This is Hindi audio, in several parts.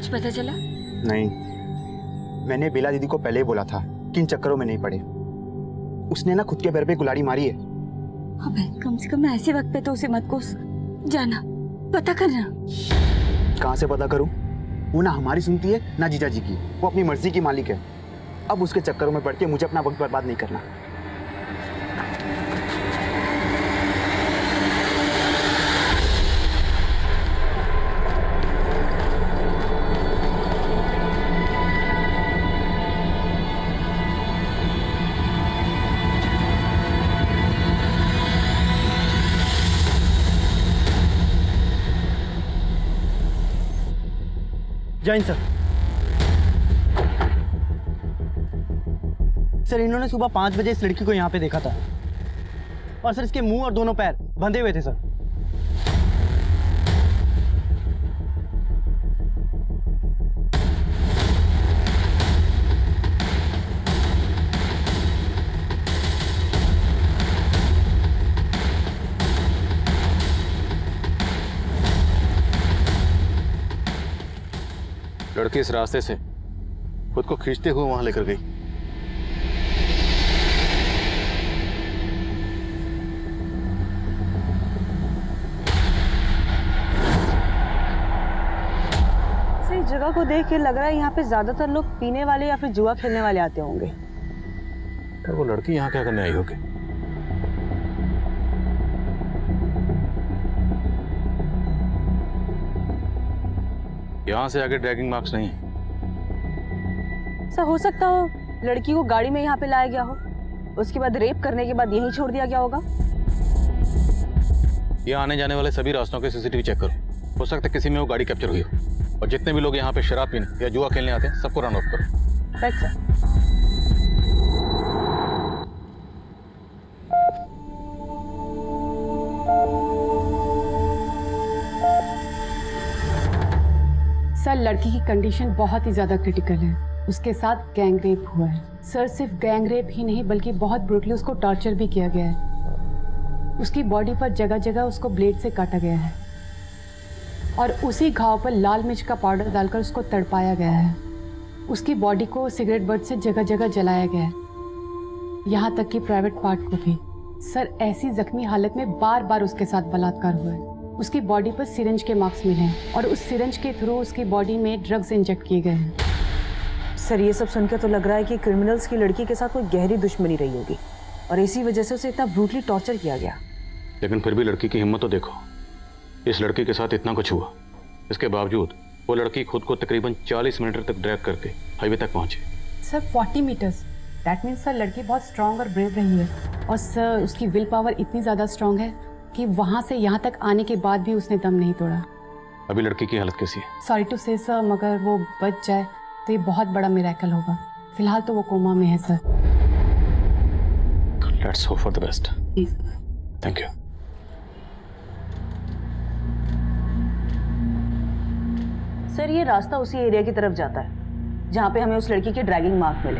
कुछ पता चला? नहीं, मैंने बेला दीदी को पहले ही बोला था कि इन चक्करों में नहीं पड़े। उसने ना खुद के पैर पे कुल्हाड़ी मारी है। अबे कम से कम ऐसे वक्त पे तो उसे मत कोस। जाना पता करना। कहाँ से पता करूं? वो ना हमारी सुनती है ना जीजा जी की। वो अपनी मर्जी की मालिक है। अब उसके चक्करों में पड़ के मुझे अपना वक्त बर्बाद नहीं करना। जैन सर। सर इन्होंने सुबह 5 बजे इस लड़की को यहाँ पे देखा था और सर इसके मुंह और दोनों पैर बंधे हुए थे सर। लड़की इस रास्ते से खुद को खींचते हुए वहां लेकर गई। इस जगह को देख के लग रहा है यहाँ पे ज्यादातर लोग पीने वाले या फिर जुआ खेलने वाले आते होंगे। और वो लड़की यहाँ क्या करने आई होगी? यहाँ से आगे ड्रैगिंग मार्क्स नहीं है। ऐसा हो सकता हो लड़की को गाड़ी में यहाँ पे लाया गया हो, उसके बाद रेप करने के बाद यहीं छोड़ दिया गया होगा। यहाँ आने जाने वाले सभी रास्तों के सीसीटीवी चेक करो। हो सकता है किसी में वो गाड़ी कैप्चर हुई हो। और जितने भी लोग यहाँ पे शराब पीने या जुआ खेलने आते हैं सबको रन ऑफ करो। Right sir. सर लड़की की कंडीशन बहुत ही ज्यादा क्रिटिकल है। उसके साथ गैंग रेप हुआ है सर। सिर्फ गैंग रेप ही नहीं बल्कि बहुत ब्रूटली उसको टॉर्चर भी किया गया है। उसकी बॉडी पर जगह जगह उसको ब्लेड से काटा गया है और उसी घाव पर लाल मिर्च का पाउडर डालकर उसको तड़पाया गया है। उसकी बॉडी को सिगरेट बट से जगह जगह जलाया गया है, यहाँ तक कि प्राइवेट पार्ट को भी। सर ऐसी जख्मी हालत में बार बार उसके साथ बलात्कार हुआ है। उसकी बॉडी पर सिरिंज के मार्क्स मिले हैं और उस सिरिंज के थ्रू उसकी बॉडी में ड्रग्स इंजेक्ट किए गए हैं। सर ये सब सुनकर तो लग रहा है कि क्रिमिनल्स की लड़की के साथ कोई गहरी दुश्मनी रही होगी और इसी वजह से उसे इतना ब्रूटली टॉर्चर किया गया। लेकिन फिर भी लड़की की हिम्मत तो देखो। इस लड़की के साथ इतना कुछ हुआ, इसके बावजूद वो लड़की खुद को तकरीबन 40 मिनट तक ड्रैग करके हाईवे तक पहुंची। Sir 40 metres, that means sir लड़की बहुत स्ट्रांग और ब्रेव रही है। और सर उसकी विल पावर इतनी ज़्यादा स्ट्रांग है कि वहाँ से यहाँ तक आने के बाद भी उसने दम नहीं तोड़ा। अभी लड़की की हालत कैसी है? सॉरी टू से सर, मगर वो बच जाए तो ये बहुत बड़ा मिरेकल होगा। फिलहाल तो वो कोमा में है sir. Let's hope for the best. Thank you. Sir ये रास्ता उसी एरिया की तरफ जाता है जहाँ पे हमें उस लड़की के ड्रैगिंग मार्क मिले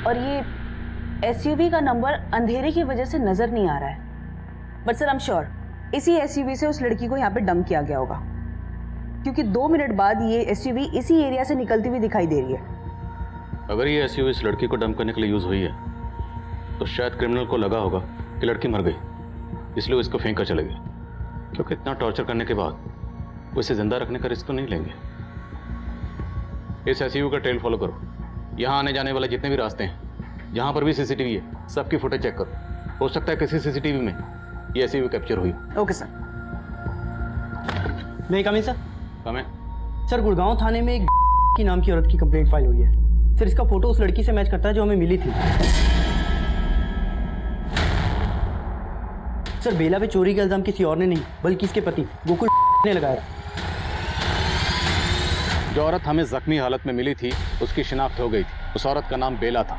और ये एसयूवी का नंबर अंधेरे की वजह से नजर नहीं आ रहा है। But sir I am sure इसी एसयूवी से उस लड़की को यहाँ पे डंप किया गया होगा, क्योंकि 2 मिनट बाद ये एसयूवी इसी एरिया से निकलती हुई दिखाई दे रही है। अगर ये एसयूवी इस लड़की को डंप करने के लिए यूज हुई है तो शायद क्रिमिनल को लगा होगा कि लड़की मर गई, इसलिए वो इसको फेंक कर चले गए। क्योंकि इतना टॉर्चर करने के बाद वो इसे जिंदा रखने का रिस्क तो नहीं लेंगे। इस एसयूवी का ट्रेल फॉलो करो। यहाँ आने जाने वाले जितने भी रास्ते हैं, जहाँ पर भी सीसीटीवी है, सबकी फुटेज चेक करो। हो सकता है किसी सीसीटीवी में ये एसयूवी कैप्चर हुई। Okay sir. मैं कम सर। कम है सर गुड़गांव थाने में एक की नाम की औरत की कंप्लेंट फाइल हुई है सर। इसका फोटो उस लड़की से मैच करता है जो हमें मिली थी सर। बेला पे चोरी का इल्जाम किसी और ने नहीं बल्कि इसके पति गोकुल ने लगाया। जो औरत हमें जख्मी हालत में मिली थी उसकी शिनाख्त हो गई थी। उस औरत का नाम बेला था।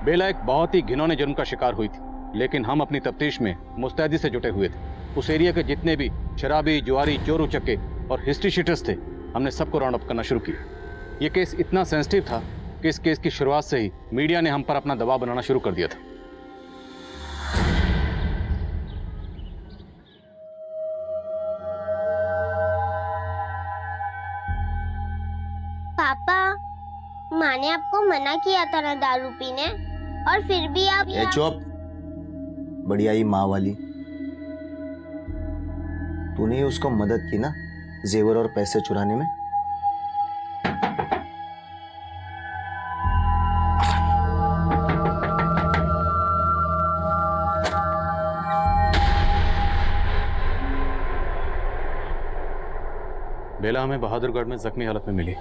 बेला एक बहुत ही घिनौने जुर्म का शिकार हुई थी, लेकिन हम अपनी तफ्तीश में मुस्तैदी से जुटे हुए थे। उस एरिया के जितने भी शराबी, जुआरी, चोर उचक्के और हिस्ट्री शीटर्स थे, हमने सबको राउंड अप करना शुरू किया। ये केस इतना सेंसिटिव था कि इस केस की शुरुआत से ही मीडिया ने हम पर अपना दबाव बनाना शुरू कर दिया था। पापा, माँ ने आपको मना किया था ना दारू पीने, और फिर भी आप ए चुप, बढ़िया ही माँ वाली। तूने ही उसको मदद की ना जेवर और पैसे चुराने में। बेला हमें बहादुरगढ़ में जख्मी हालत में मिली,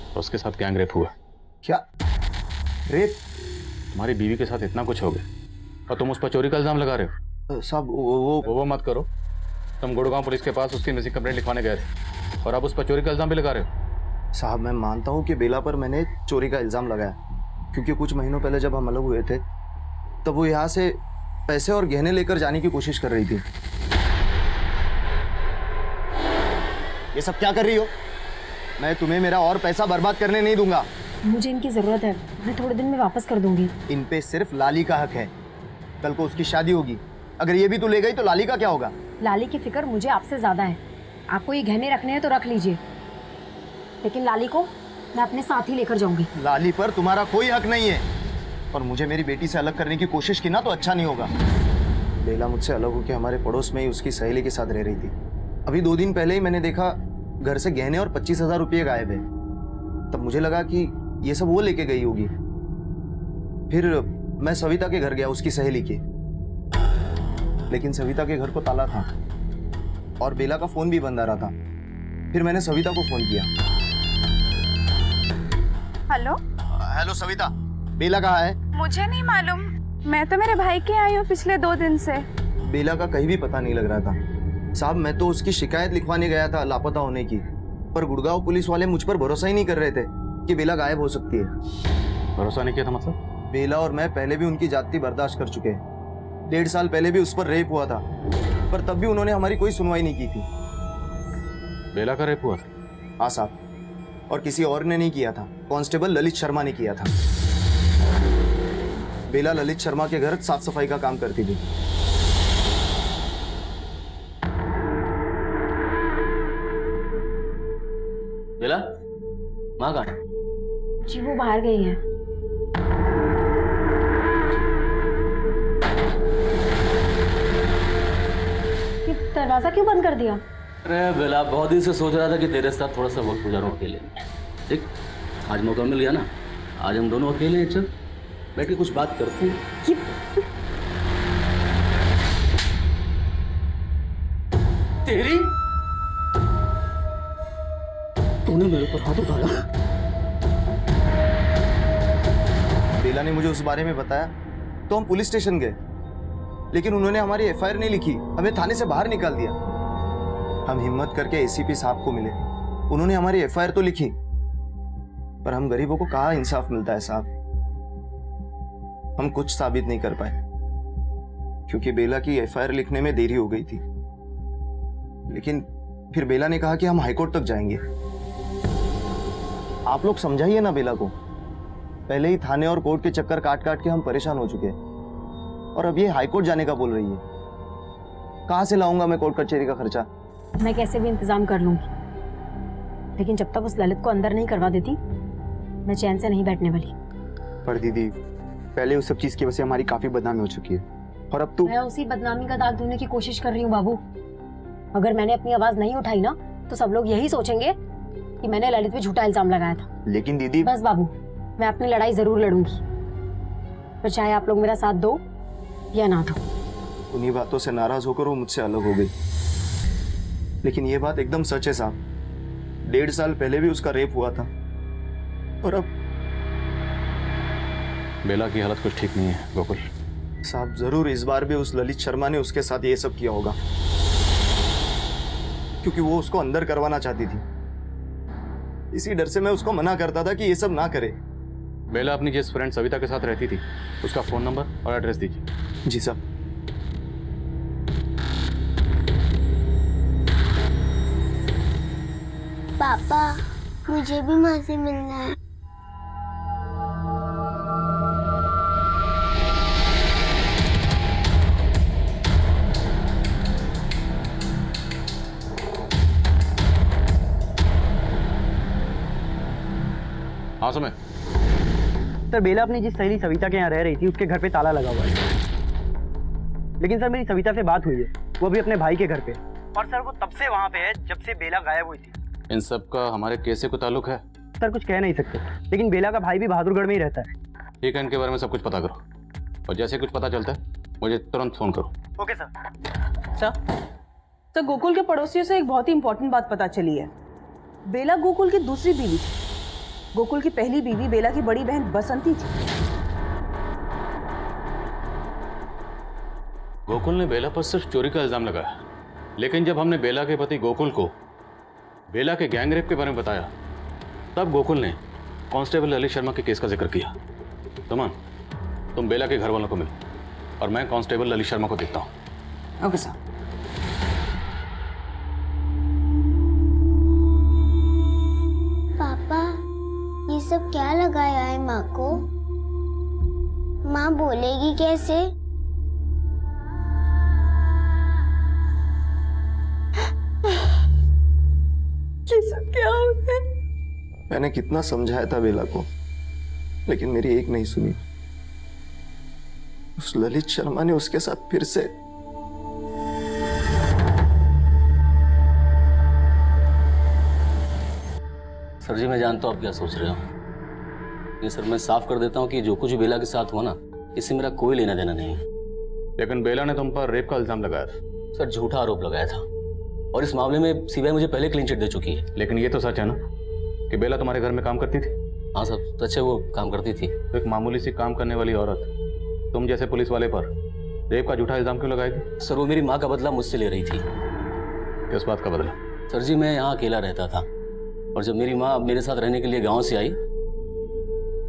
और उसके साथ गैंग रेप हुआ। क्या रेप? हमारी बीवी के साथ इतना कुछ हो गया और तुम उस पर चोरी का इल्जाम लगा रहे हो। साहब वो मत करो। तुम गुड़गांव पुलिस के पास उसकी मिसिंग कंप्लेंट लिखवाने गए थे और अब उस पर चोरी का इल्जाम भी लगा रहे हो। साहब मैं मानता हूँ कि बेला पर मैंने चोरी का इल्जाम लगाया, क्योंकि कुछ महीनों पहले जब हम अलग हुए थे तब वो यहाँ से पैसे और गहने लेकर जाने की कोशिश कर रही थी। ये सब क्या कर रही हो? मैं तुम्हें मेरा और पैसा बर्बाद करने नहीं दूंगा। मुझे इनकी जरूरत है, मैं थोड़े दिन में वापस कर दूंगी। इन पे सिर्फ लाली का हक है। कल को उसकी शादी होगी, अगर ये भी तू ले गई तो लाली का क्या होगा? लाली की फिक्र मुझे आपसे ज्यादा है। आपको ये गहने रखने हैं तो रख लीजिए, लेकिन लाली को मैं अपने साथ ही लेकर जाऊंगी। लाली पर तुम्हारा कोई हक नहीं है, और मुझे मेरी बेटी से अलग करने की कोशिश की ना तो अच्छा नहीं होगा। बेला मुझसे अलग होकर हमारे पड़ोस में ही उसकी सहेली के साथ रह रही थी। अभी 2 दिन पहले ही मैंने देखा घर से गहने और 25,000 रुपये गायब है। तब मुझे लगा कि ये सब वो लेके गई होगी। फिर मैं सविता के घर गया, उसकी सहेली के, लेकिन सविता के घर को ताला था और बेला का फोन भी बंद आ रहा था। फिर मैंने सविता को फोन किया। हेलो हेलो सविता, बेला कहाँ है? मुझे नहीं मालूम, मैं तो मेरे भाई के आई हूँ पिछले 2 दिन से। बेला का कहीं भी पता नहीं लग रहा था। साहब मैं तो उसकी शिकायत लिखवाने गया था लापता होने की, पर गुड़गांव पुलिस वाले मुझ पर भरोसा ही नहीं कर रहे थे कि बेला गायब हो सकती है। भरोसा नहीं किया था मतलब? बेला और मैं पहले भी उनकी जाति बर्दाश्त कर चुके हैं। 1.5 साल पहले भी उस पर रेप हुआ था, पर तब भी उन्होंने हमारी कोई सुनवाई नहीं की थी। बेला का रेप हुआ था? हाँ साहब, और किसी और ने नहीं किया था, कांस्टेबल ललित शर्मा ने किया था। बेला ललित शर्मा के घर साफ सफाई का काम करती थी। बेला माँ कहाँ है? जी वो बाहर गई है। ये दरवाजा क्यों बंद कर दिया? अरे बेला, बहुत दिन से सोच रहा था कि तेरे साथ थोड़ा सा वक्त गुजारूं अकेले। ठीक, आज मौका मिल गया ना, आज हम दोनों अकेले हैं, चल बैठ के कुछ बात करते हैं। तेरी तूने मेरे ऊपर हाथ उठाया? बेला ने मुझे उस बारे में बताया तो हम पुलिस स्टेशन गए, लेकिन उन्होंने हमारी एफआईआर नहीं लिखी, हमें थाने से बाहर निकाल दिया। हम हिम्मत करके एसीपी साहब को मिले, उन्होंने हमारी एफआईआर तो लिखी, पर हम गरीबों को कहाँ इंसाफ मिलता है साहब। हम कुछ साबित नहीं कर पाए, क्योंकि बेला की एफआईआर लिखने में देरी हो गई थी। लेकिन फिर बेला ने कहा कि हम हाईकोर्ट तक जाएंगे। आप लोग समझाइए ना बेला को, पहले ही थाने और कोर्ट के चक्कर काट काट के हम परेशान हो चुके हैं, और अब ये हाईकोर्ट जाने का बोल रही है। कहाँ से लाऊंगा मैं कोर्ट कचहरी का खर्चा? मैं कैसे भी इंतजाम कर लूंगी, लेकिन जब तक उस ललित को अंदर नहीं करवा देती मैं चैन से नहीं बैठने वाली। पर दीदी, पहले उस सब चीज की वजह से हमारी काफी बदनामी हो चुकी है, और अब तो मैं उसी बदनामी का दाग धोने की कोशिश कर रही हूँ बाबू। अगर मैंने अपनी आवाज नहीं उठाई ना तो सब लोग यही सोचेंगे कि मैंने ललित पे झूठा इल्जाम लगाया था। लेकिन दीदी, बस बाबू, मैं अपनी लड़ाई जरूर लड़ूंगी, पर चाहे आप लोग मेरा साथ दो या ना दो। उन्हीं बातों से नाराज होकर वो मुझसे अलग हो गई, लेकिन ये बात एकदम सच है साहब। 1.5 साल पहले भी उसका रेप हुआ था, और अब बेला की हालत कुछ ठीक नहीं है गोकुल। साहब जरूर इस बार भी उस ललित शर्मा ने उसके साथ ये सब किया होगा, क्योंकि वो उसको अंदर करवाना चाहती थी। इसी डर से मैं उसको मना करता था कि ये सब ना करे। बेला अपनी जिस फ्रेंड सविता के साथ रहती थी उसका फोन नंबर और एड्रेस दीजिए। जी साहब। पापा, मुझे भी माँ से मिलना है। हाँ समय। सर बेला अपनी जिस सहेली सविता के यहाँ रह रही थी उसके घर पे ताला लगा हुआ है। लेकिन सर मेरी सविता से बात हुई है, वो भी अपने भाई के घर पे। और सर वो तब से वहाँ पे है जब से बेला गायब हुई थी। इन सब का हमारे केस से कोई ताल्लुक है? सर कुछ कह नहीं सकते, लेकिन बेला का भाई भी बहादुरगढ़ में ही रहता है। ठीक है, इनके बारे में सब कुछ पता करो और जैसे कुछ पता चलता है मुझे तुरंत फोन करो। Okay sir. सर गोकुल के पड़ोसियों से एक बहुत ही इंपॉर्टेंट बात पता चली है। बेला गोकुल की दूसरी बीवी थी। गोकुल की पहली बीवी बेला की बड़ी बहन बसंती थी। गोकुल ने बेला पर सिर्फ चोरी का इल्जाम लगाया, लेकिन जब हमने बेला के पति गोकुल को बेला के गैंगरेप के बारे में बताया तब गोकुल ने कांस्टेबल ललित शर्मा के केस का जिक्र किया। सुमन, तुम बेला के घर वालों को मिलो और मैं कांस्टेबल ललित शर्मा को देखता हूँ। Okay sir. पापा, ये सब क्या लगाया है माँ को? माँ बोलेगी कैसे? ये सब क्या हो गया? मैंने कितना समझाया था बेला को, लेकिन मेरी एक नहीं सुनी। उस ललित शर्मा ने उसके साथ फिर से सर जी मैं जानता हूँ आप क्या सोच रहे हो, लेकिन सर मैं साफ कर देता हूँ कि जो कुछ भी बेला के साथ हुआ ना, इससे मेरा कोई लेना देना नहीं है। लेकिन बेला ने तुम पर रेप का इल्जाम लगाया था। सर झूठा आरोप लगाया था और इस मामले में सीबीआई मुझे पहले क्लीन चिट दे चुकी है। लेकिन ये तो सच है ना कि बेला तुम्हारे घर में काम करती थी? हाँ सर सच है, वो काम करती थी। तो एक मामूली सी काम करने वाली औरत तुम जैसे पुलिस वाले पर रेप का झूठा इल्जाम क्यों लगाएगी? सर वो मेरी माँ का बदला मुझसे ले रही थी। किस बात का बदला? सर जी मैं यहाँ अकेला रहता था और जब मेरी माँ मेरे साथ रहने के लिए गांव से आई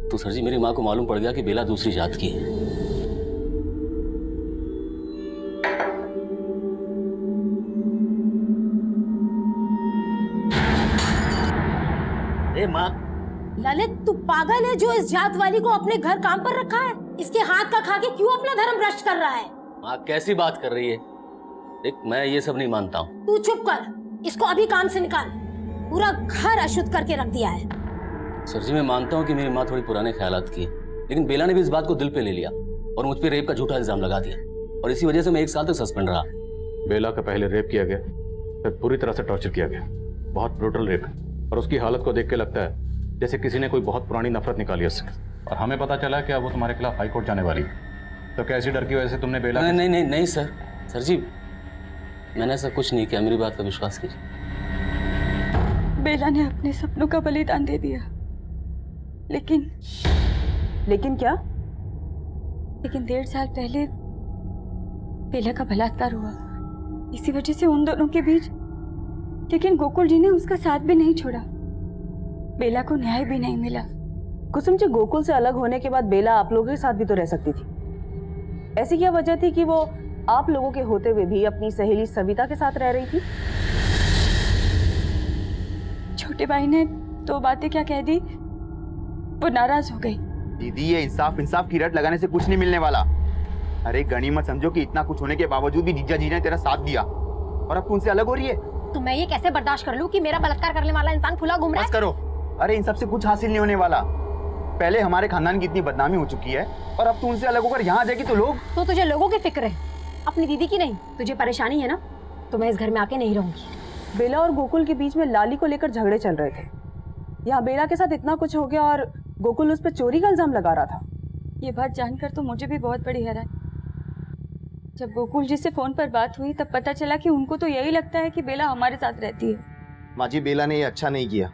तो सर जी मेरी माँ को मालूम पड़ गया कि बेला दूसरी जात की है। अरे माँ, ललित तू पागल है जो इस जात वाली को अपने घर काम पर रखा है? इसके हाथ का खा के क्यों अपना धर्म भ्रष्ट कर रहा है? माँ कैसी बात कर रही है? देख मैं ये सब नहीं मानता हूँ। तू चुप कर, इसको अभी काम से निकाल। पूरा घर अशुद्ध करके रख दिया है। सर जी मैं मानता हूँ कि मेरी माँ थोड़ी पुराने ख्यालात की है, लेकिन बेला ने भी इस बात को दिल पे ले लिया और मुझ पे रेप का झूठा इल्जाम लगा दिया और इसी वजह से मैं 1 साल तक सस्पेंड रहा। बेला का पहले रेप किया गया, फिर पूरी तरह से टॉर्चर किया गया। बहुत ब्रूटल रेप है और उसकी हालत को देख के लगता है जैसे किसी ने कोई बहुत पुरानी नफरत निकाली उससे। और हमें पता चला कि अब वो तुम्हारे खिलाफ हाई कोर्ट जाने वाली है। तो कैसी डर की वजह से तुमने बेला? नहीं सर, सर जी मैंने ऐसा कुछ नहीं किया, मेरी बात का विश्वास कीजिए। बेला ने अपने सपनों का बलिदान दे दिया, लेकिन क्या? लेकिन 1.5 साल पहले बेला का बलात्कार हुआ, इसी वजह से उन दोनों के बीच। लेकिन गोकुल जी ने उसका साथ भी नहीं छोड़ा, बेला को न्याय भी नहीं मिला। कुसुम जी, गोकुल से अलग होने के बाद बेला आप लोगों के साथ भी तो रह सकती थी। ऐसी क्या वजह थी कि वो आप लोगों के होते हुए भी अपनी सहेली सविता के साथ रह रही थी? छोटे भाई ने 2 बातें क्या कह दी, वो नाराज हो गई। दीदी ये इंसाफ की रट लगाने से कुछ नहीं मिलने वाला। अरे गनीमत समझो कि इतना कुछ होने के बावजूद भी जीजा जी ने तेरा साथ दिया और अब तू उनसे अलग हो रही है। तो मैं ये कैसे बर्दाश्त कर लूं कि मेरा बलात्कार करने वाला इंसान खुला घूम रहा है? बस करो। अरे इन सब से कुछ हासिल नहीं होने वाला। पहले हमारे खानदान की इतनी बदनामी हो चुकी है और अब तू उनसे अलग होकर यहाँ आ जाएगी तो लोग। तो तुझे लोगों की फिक्र है, अपनी दीदी की नहीं। तुझे परेशानी है ना, तो मैं इस घर में आके नहीं रहूंगी। बेला और गोकुल के बीच में लाली को लेकर झगड़े चल रहे थे। यहाँ बेला के साथ इतना कुछ हो गया और गोकुल उस पर चोरी का इल्जाम लगा रहा था। ये बात जानकर तो मुझे भी बहुत बड़ी हैरानी। जब गोकुल जी से फोन पर बात हुई तब पता चला कि उनको तो यही लगता है कि बेला हमारे साथ रहती है। माँ जी, बेला ने ये अच्छा नहीं किया।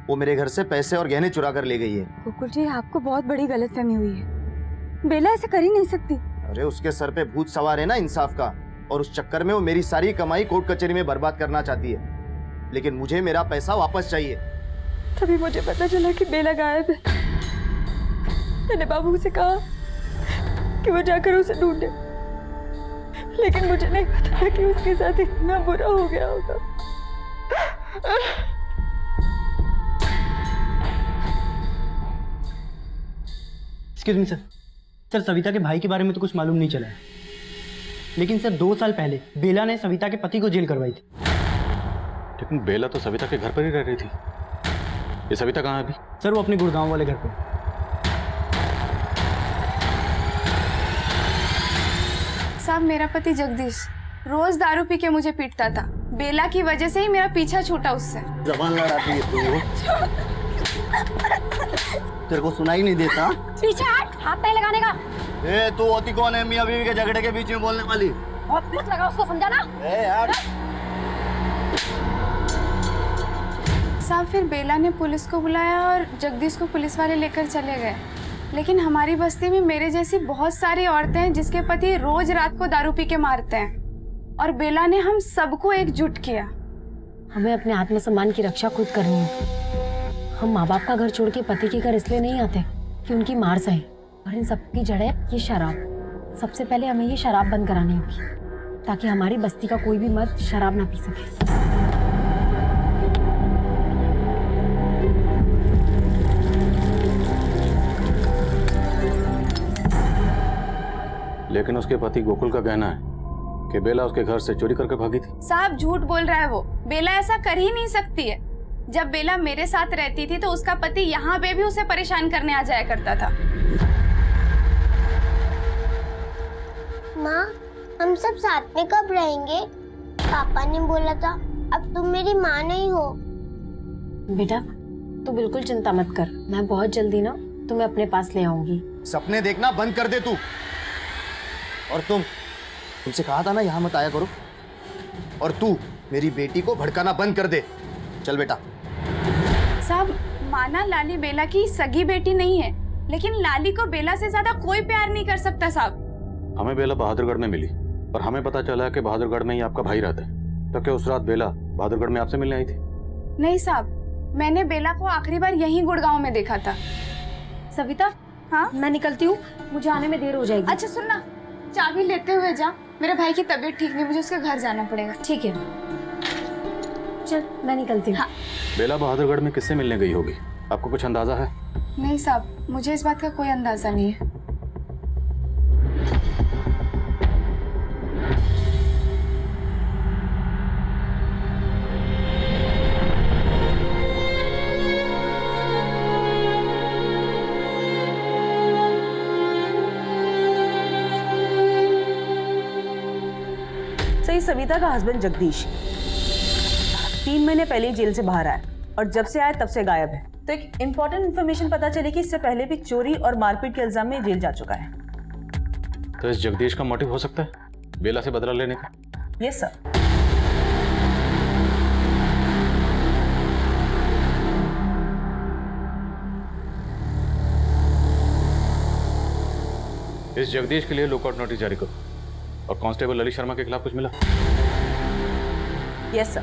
वो मेरे घर से पैसे और गहने चुरा कर ले गई है। गोकुल जी, आपको बहुत बड़ी गलतफहमी हुई है। बेला ऐसा कर ही नहीं सकती। अरे उसके सर पे भूत सवार है ना इंसाफ का, और उस चक्कर में वो मेरी सारी कमाई कोर्ट कचहरी में बर्बाद करना चाहती है। लेकिन मुझे मेरा पैसा वापस चाहिए। तभी मुझे पता चला कि बेला गायब है। मैंने बाबू से कहा कि वो जाकर उसे ढूंढे, लेकिन मुझे नहीं पता था कि उसके साथ इतना बुरा हो गया होगा। Excuse me sir. Sir Savita के भाई के बारे में तो कुछ मालूम नहीं चला है, लेकिन सर 2 साल पहले बेला ने सविता के पति को जेल करवाई थी। लेकिन बेला तो सविता के घर पर ही रह रही थी। ये सविता कहाँ है अभी? सर वो अपने गुड़गांव वाले घर पे। साहब मेरा पति जगदीश रोज दारू पी के मुझे पीटता था। बेला की वजह से ही मेरा पीछा छूटा उससे। जबान लड़ाती है तू। तेरे को सुनाई नहीं देता? पीछे हट, हाथ नहीं लगाने का। ए तू होती कौन है मियां बीवी के झगड़े के बीच में बोलने वाली? बहुत मत लगा उसको, समझा ना? ए यार साहब फिर बेला ने पुलिस को बुलाया और जगदीश को पुलिस वाले लेकर चले गए। लेकिन हमारी बस्ती में मेरे जैसी बहुत सारी औरतें हैं जिसके पति रोज रात को दारू पी के मारते हैं और बेला ने हम सबको एकजुट किया। हमें अपने आत्मसम्मान की रक्षा खुद करनी है। हम माँ बाप का घर छोड़ के पति के घर इसलिए नहीं आते कि उनकी मार सहे, और इन सब की जड़ है ये शराब। सबसे पहले हमें ये शराब बंद करानी होगी ताकि हमारी बस्ती का कोई भी मर्द शराब ना पी सके। लेकिन उसके पति गोकुल का कहना है कि बेला उसके घर से चोरी करके भागी थी। साहब झूठ बोल रहा है वो। बेला ऐसा कर ही नहीं सकती है। जब बेला मेरे साथ रहती थी तो उसका पति यहाँ पे भी उसे परेशान करने आ जाया करता था। माँ हम सब साथ में कब रहेंगे? पापा ने बोला था अब तुम मेरी माँ नहीं हो। बेटा तू बिल्कुल चिंता मत कर, मैं बहुत जल्दी ना तुम्हें अपने पास ले आऊंगी। सपने देखना बंद कर दे तू। और तुमसे कहा था ना यहाँ मत आया करो। और तू मेरी बेटी को भड़काना बंद कर दे। चल बेटा। साहब माना लाली बेला की सगी बेटी नहीं है, लेकिन लाली को बेला से ज्यादा कोई प्यार नहीं कर सकता साहब। हमें बेला बहादुरगढ़ में मिली और हमें पता चला कि बहादुरगढ़ में ही आपका भाई रहता है। तो क्या उस रात बेला बहादुरगढ़ में आपसे मिलने आई थी? नहीं साहब, मैंने बेला को आखिरी बार यहीं गुड़गांव में देखा था। सविता हाँ मैं निकलती हूँ, मुझे आने में देर हो जाएगी। अच्छा सुनना, चाबी लेते हुए जा, मेरे भाई की तबीयत ठीक नहीं, मुझे उसके घर जाना पड़ेगा। ठीक है चल मैं निकलती हूँ। हाँ। बेला बहादुरगढ़ में किससे मिलने गई होगी, आपको कुछ अंदाजा है? नहीं साहब, मुझे इस बात का कोई अंदाजा नहीं है। सही सविता का हस्बैंड जगदीश 3 महीने पहले ही जेल से बाहर आया और जब से आया तब से गायब है। तो एक इम्पोर्टेंट इन्फॉर्मेशन पता चली कि इससे पहले भी चोरी और मारपीट के इल्जाम में जेल जा चुका है। तो इस जगदीश का मोटिव हो सकता है बेला से बदला लेने का? Yes sir. इस जगदीश के लिए लुकआउट नोटिस जारी करो। और कांस्टेबल ललित शर्मा के खिलाफ कुछ मिला? यस सर,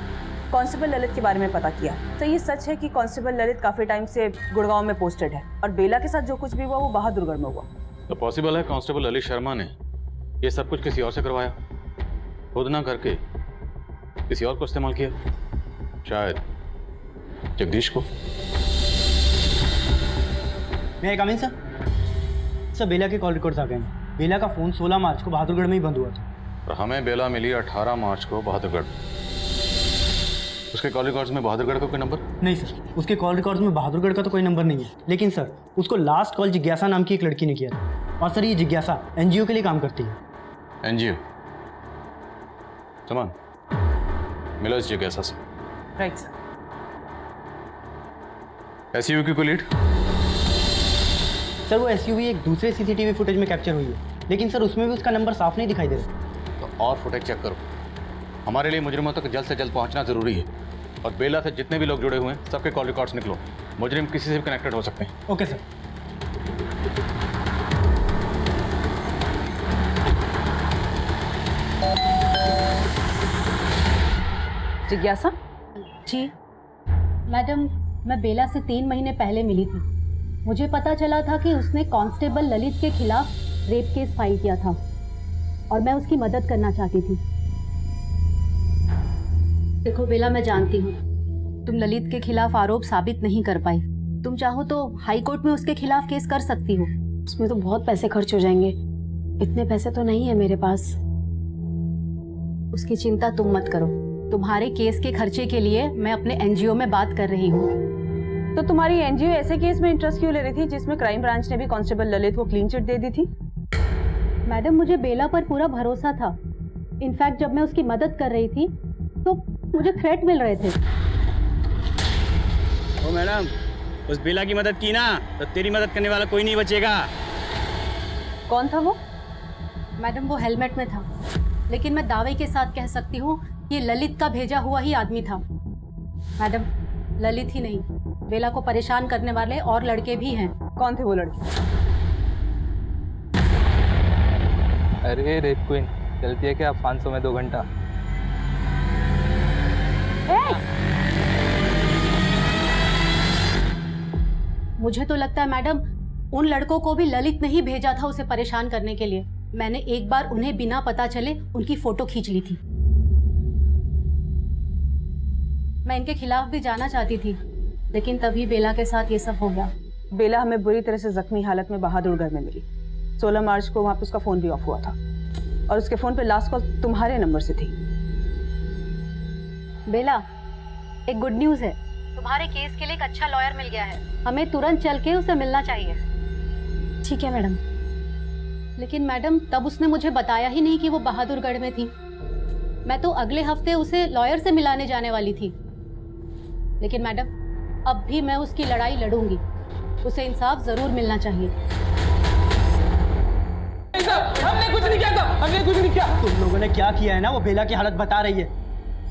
कांस्टेबल ललित के बारे में पता किया। तो ये सच है कि कांस्टेबल ललित काफी टाइम से गुड़गांव में पोस्टेड है और बेला के साथ जो कुछ भी हुआ वो बहादुरगढ़ में हुआ। तो पॉसिबल है कांस्टेबल ललित शर्मा ने ये सब कुछ किसी और से करवाया, खुद ना करके किसी और को इस्तेमाल किया, शायद जगदीश को। मैं कम इन सर बेला के कॉल रिकॉर्ड्स आ गए हैं। बेला का फोन 16 मार्च को बहादुरगढ़ में ही बंद हुआ था और हमें बेला मिली 18 मार्च को बहादुरगढ़। उसके कॉल रिकॉर्ड्स में बहादुरगढ़ का कोई नंबर? नहीं सर, उसके कॉल रिकॉर्ड्स में बहादुरगढ़ का तो कोई नंबर नहीं है, लेकिन सर उसको लास्ट कॉल जिज्ञासा नाम की एक लड़की ने किया था। और सर ये जिज्ञासा एनजीओ के लिए काम करती है। एनजीओ? समान मिलो इस जिज्ञासा से। Right sir. एसयूवी की कोई लीड? सर वो एसयूवी एक दूसरे सीसीटीवी फुटेज में कैप्चर हुई है, लेकिन सर उसमें भी उसका नंबर साफ नहीं दिखाई दे रहा। तो और फुटेज चेक करो। हमारे लिए मुजरिमों तक जल्द से जल्द पहुंचना जरूरी है और बेला से जितने भी लोग जुड़े हुए हैं सबके कॉल रिकॉर्ड्स निकलो। मुजरिम किसी से भी कनेक्टेड हो सकते हैं। Okay sir. जिज्ञासा जी मैडम, मैं बेला से 3 महीने पहले मिली थी। मुझे पता चला था कि उसने कांस्टेबल ललित के खिलाफ रेप केस फाइल किया था और मैं उसकी मदद करना चाहती थी। देखो बेला, मैं जानती हूँ तुम ललित के खिलाफ आरोप साबित नहीं कर पाई। तुम चाहो तो हाई कोर्ट में उसके खिलाफ केस कर सकती हो। उसमें तो बहुत पैसे खर्च हो जाएंगे, इतने पैसे तो नहीं है मेरे पास। उसकी चिंता तुम मत करो, तुम्हारे केस के खर्चे के लिए मैं अपने एनजीओ में बात कर रही हूँ। तो तुम्हारी एनजीओ ऐसे केस में इंटरेस्ट क्यों ले रही थी जिसमें क्राइम ब्रांच ने भी कांस्टेबल ललित को क्लीन चिट दे दी थी? मैडम मुझे बेला पर पूरा भरोसा था। इनफैक्ट जब मैं उसकी मदद कर रही थी तो मुझे थ्रेट मिल रहे थे। ओ मैडम, उस बेला की मदद की ना तो तेरी मदद करने वाला कोई नहीं बचेगा। कौन था वो? मैडम वो हेलमेट में था, लेकिन मैं दावे के साथ कह सकती हूँ ये ललित का भेजा हुआ ही आदमी था। मैडम ललित ही नहीं, बेला को परेशान करने वाले और लड़के भी हैं। कौन थे वो लड़के? अरे रेप क्वीन, चलती है क्या 500 में 2 घंटा? मुझे तो लगता है मैडम उन लड़कों को भी ललित ने ही भेजा था उसे परेशान करने के लिए। मैंने एक बार उन्हें बिना पता चले उनकी फोटो खींच ली थी। मैं इनके खिलाफ भी जाना चाहती थी, लेकिन तभी बेला के साथ ये सब हो गया। बेला हमें बुरी तरह से जख्मी हालत में बहादुरगढ़ में मिली। 16 मार्च को वहां पे उसका फोन भी ऑफ हुआ था और उसके फोन पे लास्ट कॉल तुम्हारे नंबर से थी। बेला, एक गुड न्यूज़ है, तुम्हारे केस के लिए एक अच्छा लॉयर मिल गया है। हमें तुरंत चल के उसे मिलना चाहिए। ठीक है मैडम। लेकिन मैडम तब उसने मुझे बताया ही नहीं कि वो बहादुरगढ़ में थी। मैं तो अगले हफ्ते उसे लॉयर से मिलाने जाने वाली थी। लेकिन मैडम अब भी मैं उसकी लड़ाई लड़ूंगी, उसे इंसाफ जरूर मिलना चाहिए। हमने कुछ नहीं किया था, हमने कुछ नहीं किया। तुम लोगों ने क्या किया है ना, वो बेला की हालत बता रही है।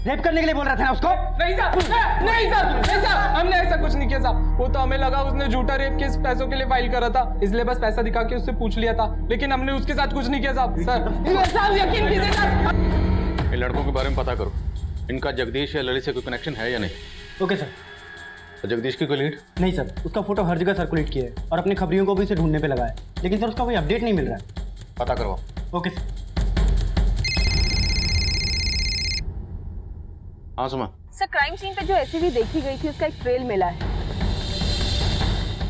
रेप करने के लिए बोल रहा था ना उसको? नहीं साहब, नहीं साहब, हमने ऐसा कुछ नहीं किया साहब। वो तो हमें लगा उसने झूठा रेप केस पैसों के लिए फाइल करा था, इसलिए बस पैसा दिखा के उससे पूछ लिया था, लेकिन हमने उसके साथ कुछ नहीं किया साहब। सर यकीन कीजिए सर। इन लड़कों के बारे में पता करो, इनका जगदीश या ललित से कोई कनेक्शन है या नहीं। Okay sir. और जगदीश की कोई लीड? नहीं सर, उसका फोटो हर जगह सर्कुलेट किया है और अपने खबरियों को भी उसे ढूंढने पे लगा है, लेकिन सर उसका कोई अपडेट नहीं मिल रहा है। पता करवाओ। Okay sir. हाँ सुमा। सर क्राइम सीन पे जो एसयूवी देखी गई थी उसका एक ट्रेल मिला है।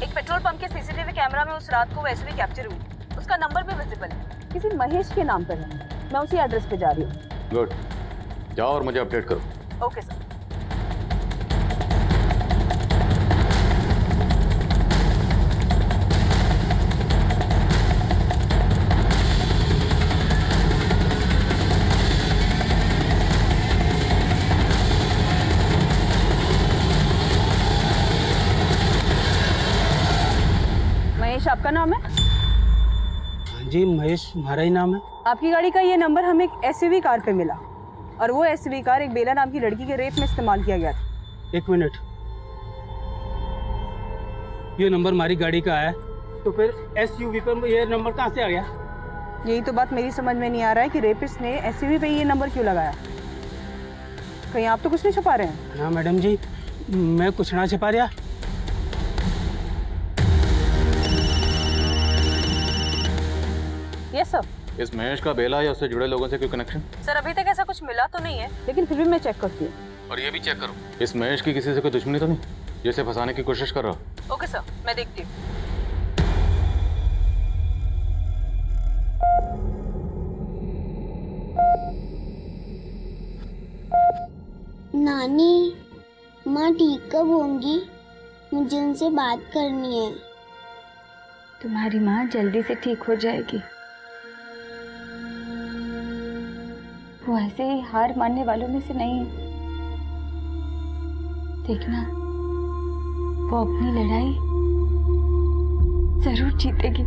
एक पेट्रोल पंप के सीसीटीवी कैमरा में उस रात को वो एसयूवी कैप्चर हुई। उसका नंबर भी विजिबल है, किसी महेश के नाम पर है। मैं उसी एड्रेस पे जा रही हूँ। गुड, जाओ और मुझे अपडेट करो। Okay sir. महेश आपका नाम है? जी महेश हमारा ही नाम है। आपकी गाड़ी का ये नंबर हमें एक एसयूवी कार पे मिला और वो एसयूवी कार एक बेला नाम की लड़की के रेप में इस्तेमाल किया गया था। 1 मिनट, ये नंबर हमारी गाड़ी का है, तो फिर एसयूवी पर ये नंबर कहाँ से आ गया? यही तो बात मेरी समझ में नहीं आ रहा है कि रेपिस्ट ने एसयूवी पे ये नंबर क्यों लगाया। कहीं आप तो कुछ नहीं छुपा रहे हैं? हाँ मैडम जी, मैं कुछ ना छिपा रहा। Yes sir. इस महेश का बेला या उससे जुड़े लोगों से कोई कनेक्शन? सर अभी तक ऐसा कुछ मिला तो नहीं है, लेकिन फिर भी मैं चेक करती हूँ। और ये भी चेक करो, इस महेश की किसी से कोई दुश्मनी तो नहीं जिसे फंसाने की कोशिश कर रहा हो? ओके सर, मैं देखती हूँ। नानी, माँ ठीक कब होंगी? मुझे उनसे बात करनी है। तुम्हारी माँ जल्दी से ठीक हो जाएगी। वो ऐसे ही हार मानने वालों में से नहीं है। देखना, वो अपनी लड़ाई जरूर जीतेगी।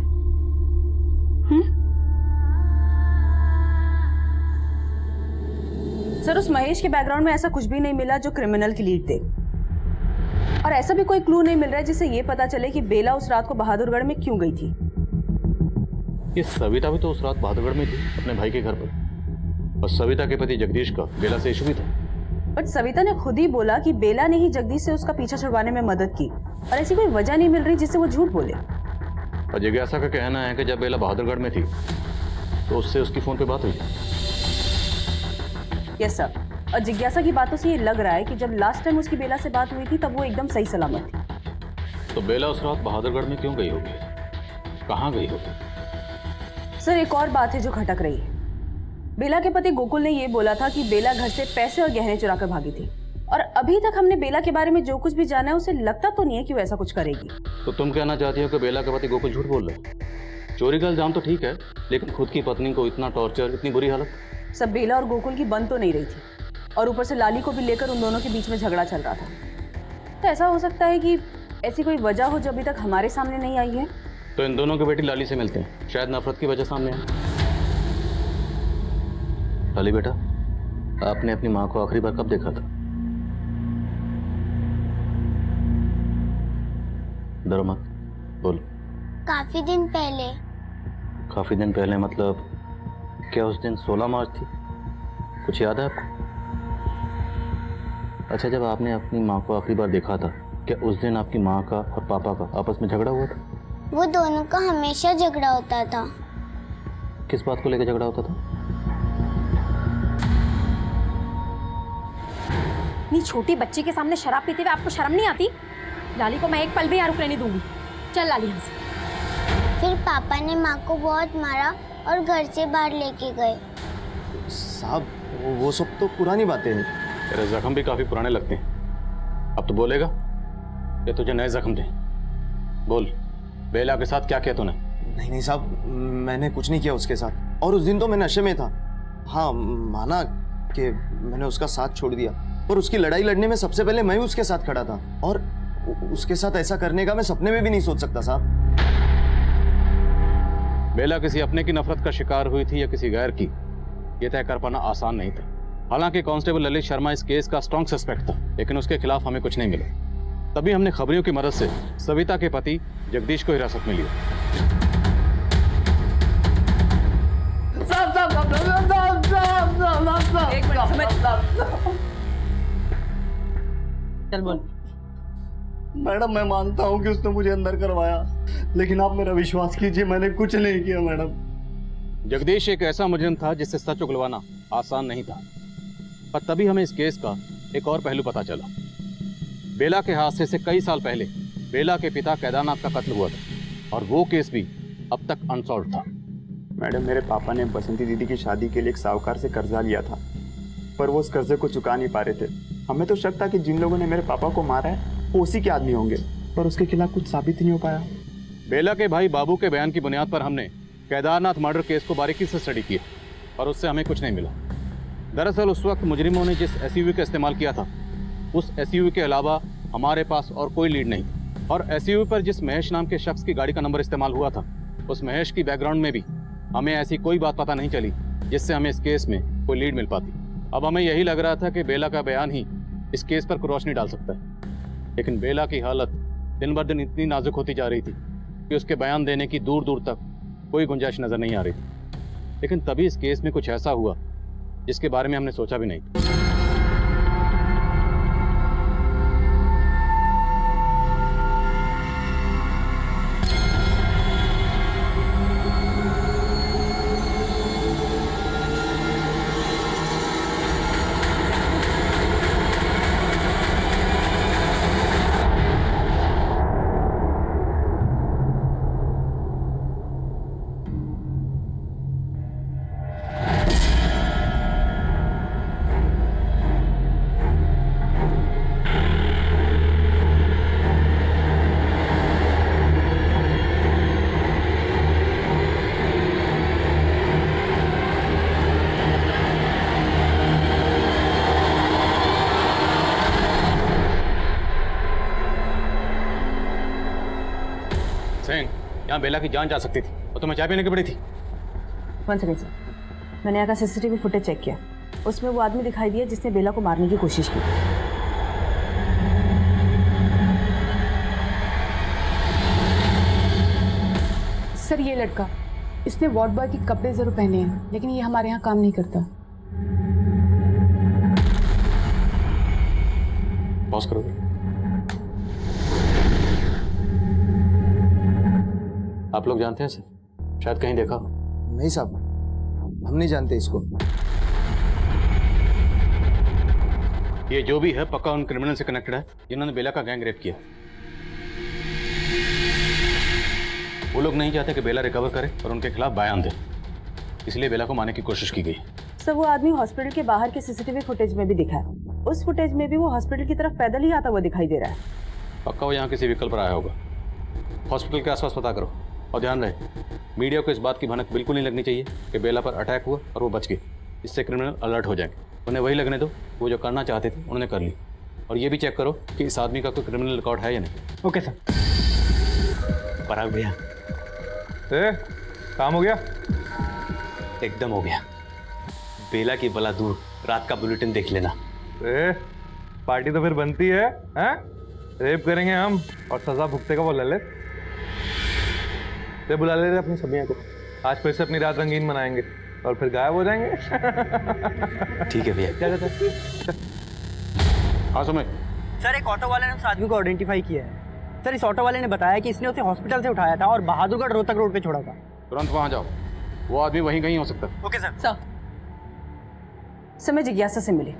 सर उस महेश के बैकग्राउंड में ऐसा कुछ भी नहीं मिला जो क्रिमिनल की लीड दे, और ऐसा भी कोई क्लू नहीं मिल रहा है जिससे ये पता चले कि बेला उस रात को बहादुरगढ़ में क्यों गई थी। ये सविता भी तो उस रात बहादुरगढ़ में थी अपने भाई के घर पर, और सविता के पति जगदीश का बेला से इशू भी था। बट सविता ने खुद ही बोला कि बेला ने ही जगदीश से उसका पीछा छुड़वाने में मदद की, और ऐसी कोई वजह नहीं मिल रही जिससे वो झूठ बोले। और जिज्ञासा का कहना है कि जब बेला बहादुरगढ़ में थी तो उससे उसकी फोन पे बात हुई। यस सर, और जिज्ञासा की बातों से ये लग रहा है कि जब लास्ट टाइम उसकी बेला से बात हुई थी तब वो एकदम सही सलामत थी। तो बेला उस रात बहादुरगढ़ में क्यों गई होगी, कहाँ गई होगी? सर एक और बात है जो खटक रही है। बेला के पति गोकुल ने ये बोला था कि बेला घर से पैसे और गहने चुरा कर भागी थी, और अभी तक हमने बेला के बारे में जो कुछ भी जाना है उसे लगता तो नहीं है कि वो ऐसा कुछ करेगी। तो तुम कहना चाहती हो कि बेला के पति गोकुल झूठ बोल रहे हैं? चोरी का इल्जाम तो ठीक है, लेकिन खुद की पत्नी को इतना टॉर्चर, इतनी बुरी हालत। सब बेला और गोकुल की बन तो नहीं रही थी, और ऊपर से लाली को भी लेकर उन दोनों के बीच में झगड़ा चल रहा था। तो ऐसा हो सकता है कि ऐसी कोई वजह हो जो अभी तक हमारे सामने नहीं आई है। तो इन दोनों के बेटी लाली से मिलते हैं, शायद नफरत की वजह सामने है। लाली बेटा, आपने अपनी माँ को आखिरी बार कब देखा था? डरो मत, बोलो। काफी दिन पहले। काफी दिन पहले मतलब क्या उस दिन 16 मार्च थी? कुछ याद है आपको? अच्छा, जब आपने अपनी माँ को आखिरी बार देखा था, क्या उस दिन आपकी माँ का और पापा का आपस में झगड़ा हुआ था? वो दोनों का हमेशा झगड़ा होता था। किस बात को लेकर झगड़ा होता था? इतनी छोटी बच्ची के सामने शराब पीते हुए आपको शर्म नहीं आती? लाली को मैं एक पल भी यहाँ रुकने नहीं दूंगी। चल लाली यहाँ से। फिर पापा ने माँ को बहुत मारा और घर से बाहर लेके गए। साहब, वो सब तो पुरानी बातें हैं। तेरे जख्म भी काफी पुराने लगते हैं। अब तो बोलेगा या तुझे नए जख्म दे? बोल, बेला के साथ क्या किया तूने? नहीं साहब, मैंने कुछ नहीं किया उसके साथ, और उस दिन तो मैं नशे में था। हाँ, माना कि मैंने उसका साथ छोड़ दिया, पर उसकी लड़ाई लड़ने में सबसे पहले मैं उसके साथ खड़ा था, और उसके साथ ऐसा करने का मैं सपने में भी नहीं सोच सकता साहब। बेला किसी अपने की नफरत का शिकार हुई थी या किसी गैर की, यह तय कर पाना आसान नहीं था। हालांकि कांस्टेबल ललित शर्मा इस केस का स्ट्रॉन्ग सस्पेक्ट था, लेकिन उसके खिलाफ हमें कुछ नहीं मिला। तभी हमने खबरियों की मदद से सविता के पति जगदीश को हिरासत में लिया। चल बोल। मैडम, मैं मानता हूँ कि उसने मुझे अंदर करवाया, लेकिन आप मेरा विश्वास कीजिए, मैंने कुछ नहीं किया मैडम। जगदीश एक ऐसा मुजरिम था जिससे सच उगलवाना आसान नहीं था, पर तभी हमें इस केस का एक और पहलू पता चला। बेला के हादसे से कई साल पहले बेला के पिता केदारनाथ का कत्ल हुआ था, और वो केस भी अब तक अनसॉल्व था। मैडम, मेरे पापा ने बसंती दीदी की शादी के लिए एक साहूकार से कर्जा लिया था, पर वो उस कर्जे को चुका नहीं पा रहे थे। हमें तो शक था कि जिन लोगों ने मेरे पापा को मारा है वो उसी के आदमी होंगे, पर उसके खिलाफ कुछ साबित नहीं हो पाया। बेला के भाई बाबू के बयान की बुनियाद पर हमने केदारनाथ मर्डर केस को बारीकी से स्टडी किया, और उससे हमें कुछ नहीं मिला। दरअसल उस वक्त मुजरिमों ने जिस एसयूवी का इस्तेमाल किया था, उस एसयूवी के अलावा हमारे पास और कोई लीड नहीं, और एसयूवी पर जिस महेश नाम के शख्स की गाड़ी का नंबर इस्तेमाल हुआ था, उस महेश की बैकग्राउंड में भी हमें ऐसी कोई बात पता नहीं चली जिससे हमें इस केस में कोई लीड मिल पाती। अब हमें यही लग रहा था कि बेला का बयान ही इस केस पर रोशनी डाल सकता है, लेकिन बेला की हालत दिन ब दिन इतनी नाजुक होती जा रही थी कि उसके बयान देने की दूर दूर तक कोई गुंजाइश नजर नहीं आ रही थी। लेकिन तभी इस केस में कुछ ऐसा हुआ जिसके बारे में हमने सोचा भी नहीं। यहाँ बेला की जान जा सकती थी और तुम्हें चाय पीने की पड़ी थी। वन सेकेंड सर, मैंने यहाँ का सीसीटीवी फुटेज चेक किया, उसमें वो आदमी दिखाई दिया जिसने बेला को मारने की कोशिश की। सर, ये लड़का, इसने वार्ड बॉय के कपड़े जरूर पहने हैं, लेकिन ये हमारे यहाँ काम नहीं करता। पॉज करोगे? आप लोग जानते हैं सर? शायद कहीं देखा हो। नहीं साहब, हम नहीं जानते इसको। ये जो भी है पक्का उन क्रिमिनल से कनेक्टेड है जिन्होंने बेला का गैंग रेप किया। वो लोग नहीं चाहते कि बेला रिकवर करे और उनके खिलाफ बयान दे, इसलिए बेला को मारने की कोशिश की गई। सर वो आदमी हॉस्पिटल के बाहर के सीसीटीवी फुटेज में भी दिखा है। उस फुटेज में भी वो हॉस्पिटल की तरफ पैदल ही आता हुआ दिखाई दे रहा है। पक्का वो यहाँ किसी व्हीकल पर आया होगा। हॉस्पिटल के आसपास पता करो और ध्यान रहे मीडिया को इस बात की भनक बिल्कुल नहीं लगनी चाहिए कि बेला पर अटैक हुआ और वो बच गई। इससे क्रिमिनल अलर्ट हो जाएंगे। उन्हें वही लगने दो वो जो करना चाहते थे उन्होंने कर ली। और ये भी चेक करो कि इस आदमी का कोई क्रिमिनल रिकॉर्ड है या नहीं। Okay sir. पराग भैया काम हो गया? एकदम हो गया। बेला की बला दूर, रात का बुलेटिन देख लेना। पार्टी तो फिर बनती है, हैं? रेप करेंगे हम और सजा भुगतेगा वो ललित। ते बुला ले रहे अपनी सबिया को। आज फिर से अपनी रात रंगीन मनाएंगे और फिर गायब हो जाएंगे। ठीक है भैया। क्या हाँ समय सर एक ऑटो वाले ने उस आदमी को आइडेंटिफाई किया है। सर इस ऑटो वाले ने बताया कि इसने उसे हॉस्पिटल से उठाया था और बहादुरगढ़ रोहतक रोड पे छोड़ा था। तुरंत वहाँ जाओ, वो आदमी वहीं कहीं हो सकता है। Okay sir. सर मैं जिज्ञासा से मिली,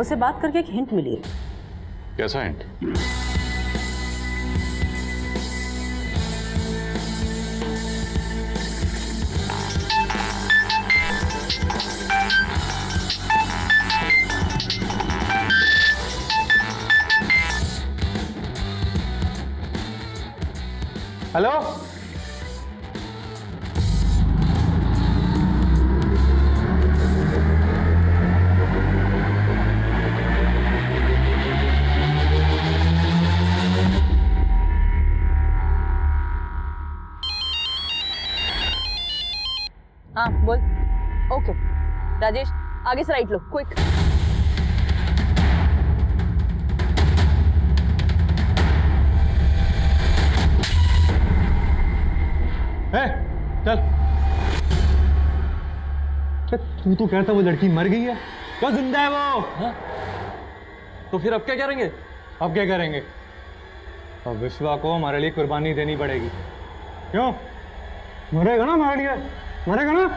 उससे बात करके एक हिंट मिली है। कैसा हिंट? हेलो हाँ बोल। ओके राजेश आगे से राइट लो क्विक। चल तू तो कहता वो लड़की मर गई है, क्या जिंदा है वो? हा? तो फिर अब क्या करेंगे? अब क्या करेंगे? अब विश्वा को हमारे लिए कुर्बानी देनी पड़ेगी। क्यों? मरेगा ना हमारे लिए, मरेगा ना?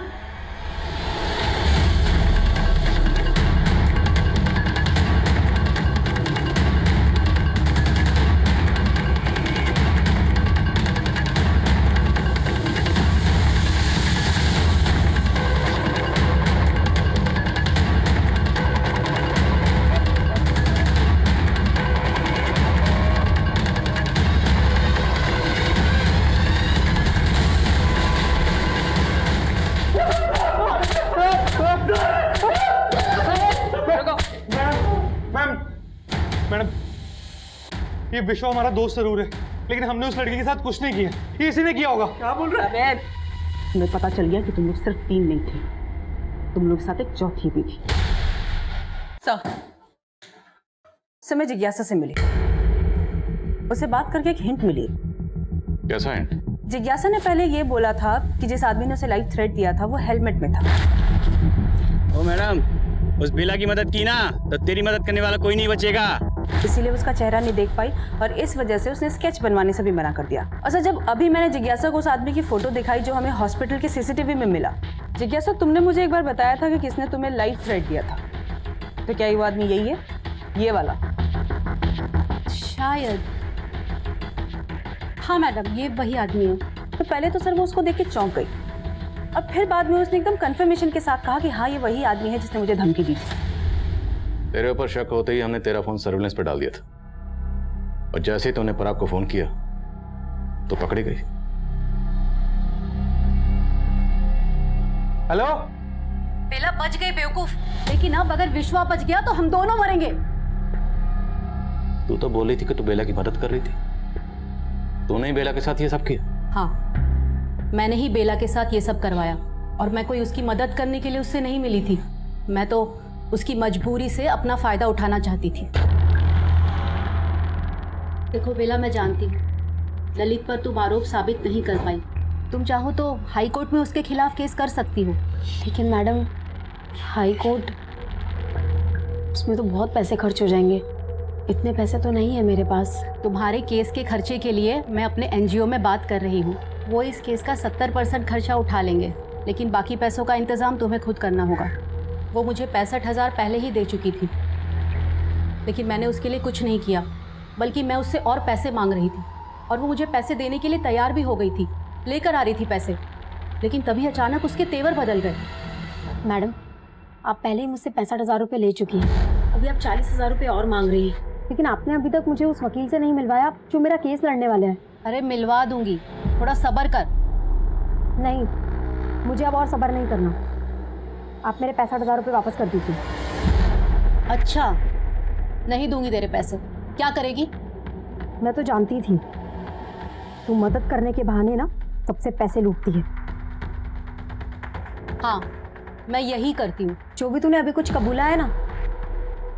मैडम ये विश्व हमारा दोस्त जरूर है, लेकिन हमने उस लड़की के साथ कुछ नहीं किया। ये इसी ने किया होगा। क्या बोल रहे हैं? हमें पता चल गया कि तुम लोग सिर्फ 3 नहीं थे, तुम लोग साथ एक चौथी भी थी। सर मैं जिज्ञासा से मिली, उसे बात करके एक हिंट मिली। कैसा हिंट? जिज्ञासा ने पहले ये बोला था कि जिस आदमी ने उसे लाइफ थ्रेट दिया था वो हेलमेट में था। ओ मैडम उस बेला की मदद की ना तो तेरी मदद करने वाला कोई नहीं बचेगा। इसीलिए उसका चेहरा नहीं देख पाई और इस वजह से उसने स्केच बनवाने से भी मना कर दिया। अच्छा जब अभी मैंने जिज्ञासा को उस आदमी की फोटो दिखाई जो हमें हॉस्पिटल के सीसीटीवी में मिला, जिज्ञासा तुमने मुझे एक बार बताया था कि किसने तुम्हें लाइफ थ्रेट दिया था, तो क्या ये वो आदमी यही है, ये वाला? शायद हाँ मैडम ये वही आदमी है। तो पहले तो सर वो उसको देख के चौंक गई और फिर बाद में उसने एकदम कंफर्मेशन के साथ कहा कि हाँ ये वही आदमी है जिसने मुझे धमकी दी थी। तेरे ऊपर शक होते ही हमने तेरा फोन सर्विलेंस पे डाल दिया था और जैसे ही तूने पराग को फोन किया तो पकड़ी गई। हेलो बेला बच गई बेवकूफ, लेकिन अब अगर विश्वा बच गया तो हम दोनों मरेंगे। तू तो बोल रही थी कि तू बेला की मदद कर रही थी, तूने ही बेला के साथ ये सब किया? हाँ मैंने ही बेला के साथ ये सब करवाया और मैं कोई उसकी मदद करने के लिए उससे नहीं मिली थी, मैं तो उसकी मजबूरी से अपना फायदा उठाना चाहती थी। देखो बेला मैं जानती हूँ ललित पर तुम आरोप साबित नहीं कर पाई, तुम चाहो तो हाई कोर्ट में उसके खिलाफ केस कर सकती हो। लेकिन मैडम हाई कोर्ट, उसमें तो बहुत पैसे खर्च हो जाएंगे, इतने पैसे तो नहीं है मेरे पास। तुम्हारे केस के खर्चे के लिए मैं अपने एनजीओ में बात कर रही हूँ, वो इस केस का 70% खर्चा उठा लेंगे, लेकिन बाकी पैसों का इंतज़ाम तुम्हें खुद करना होगा। वो मुझे 65,000 पहले ही दे चुकी थी, लेकिन मैंने उसके लिए कुछ नहीं किया, बल्कि मैं उससे और पैसे मांग रही थी और वो मुझे पैसे देने के लिए तैयार भी हो गई थी, लेकर आ रही थी पैसे, लेकिन तभी अचानक उसके तेवर बदल गए मैडम, आप पहले ही मुझसे 65,000 रुपये ले चुकी हैं। अभी आप 40,000 रुपये और मांग रही हैं। लेकिन आपने अभी तक मुझे उस वकील से नहीं मिलवाया जो मेरा केस लड़ने वाले हैं। अरे मिलवा दूंगी, थोड़ा सब्र कर। नहीं, मुझे अब और सब्र नहीं करना। आप मेरे 65,000 रुपये वापस कर दीजिए। अच्छा, नहीं दूंगी तेरे पैसे। क्या करेगी? मैं तो जानती थी तू मदद करने के बहाने ना सबसे पैसे लूटती है। हाँ, मैं यही करती हूँ। जो भी तूने अभी कुछ कबूला है ना,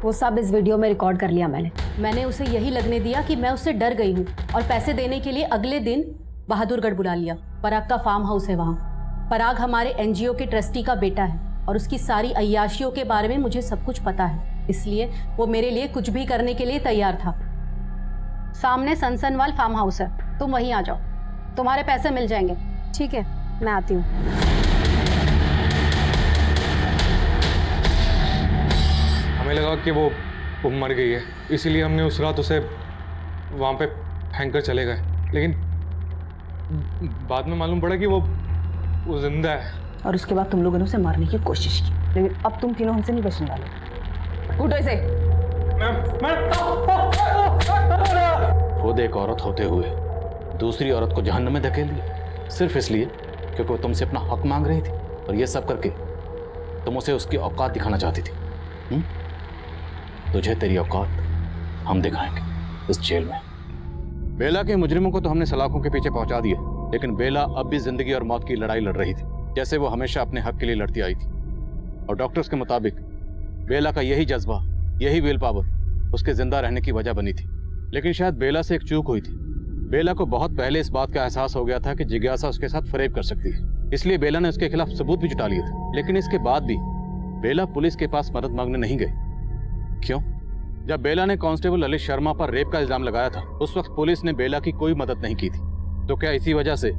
वो सब इस वीडियो में रिकॉर्ड कर लिया मैंने उसे यही लगने दिया कि मैं उससे डर गई हूँ और पैसे देने के लिए अगले दिन बहादुरगढ़ बुला लिया। पराग का फार्म हाउस है वहाँ। पराग हमारे एनजीओ के ट्रस्टी का बेटा है और उसकी सारी अय्याशियों के बारे में मुझे सब कुछ पता है, इसलिए वो मेरे लिए कुछ भी करने के लिए तैयार था। सामने सनसनवाल फार्म हाउस है, तुम वहीं आ जाओ, तुम्हारे पैसे मिल जाएंगे। ठीक है, मैं आती हूँ। हमें लगा कि वो मर गई है, इसीलिए हमने उस रात उसे वहाँ पे फेंक कर चले गए, लेकिन बाद में मालूम पड़ा कि वो जिंदा है। और उसके बाद तुम लोगों ने उसे मारने की कोशिश की, लेकिन अब तुम तीनों हमसे नहीं बचने वाले। उठो इसे। खुद एक औरत होते हुए दूसरी औरत को जहन्नम में धकेल दिया, सिर्फ इसलिए क्योंकि वो तुमसे अपना हक मांग रही थी। और ये सब करके तुम उसे उसकी औकात दिखाना चाहती थी। तुझे तेरी औकात हम दिखाएंगे इस जेल में। बेला के मुजरिमों को तो हमने सलाखों के पीछे पहुंचा दिया, लेकिन बेला अब भी जिंदगी और मौत की लड़ाई लड़ रही थी, जैसे वो हमेशा अपने हक के लिए लड़ती आई थी। और डॉक्टर्स के मुताबिक बेला का यही जज्बा, यही विल पावर उसके जिंदा रहने की वजह बनी थी। लेकिन शायद बेला से एक चूक हुई थी। बेला को बहुत पहले इस बात का एहसास हो गया था कि जिज्ञासा उसके साथ फरेब कर सकती है, इसलिए बेला ने उसके खिलाफ सबूत भी जुटा लिए थे। लेकिन इसके बाद भी बेला पुलिस के पास मदद मांगने नहीं गई। क्यों? जब बेला ने कांस्टेबल ललित शर्मा पर रेप का इल्जाम लगाया था, उस वक्त पुलिस ने बेला की कोई मदद नहीं की थी। तो क्या इसी वजह से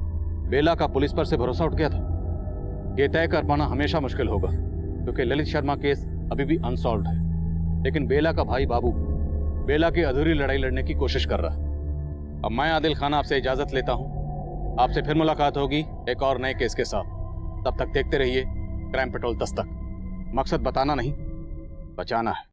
बेला का पुलिस पर से भरोसा उठ गया था? ये तय कर पाना हमेशा मुश्किल होगा, क्योंकि ललित शर्मा केस अभी भी अनसॉल्व्ड है। लेकिन बेला का भाई बाबू बेला की अधूरी लड़ाई लड़ने की कोशिश कर रहा है। अब मैं आदिल खान आपसे इजाजत लेता हूँ। आपसे फिर मुलाकात होगी एक और नए केस के साथ। तब तक देखते रहिए क्राइम पेट्रोल 10 तक। मकसद बताना नहीं, बचाना है।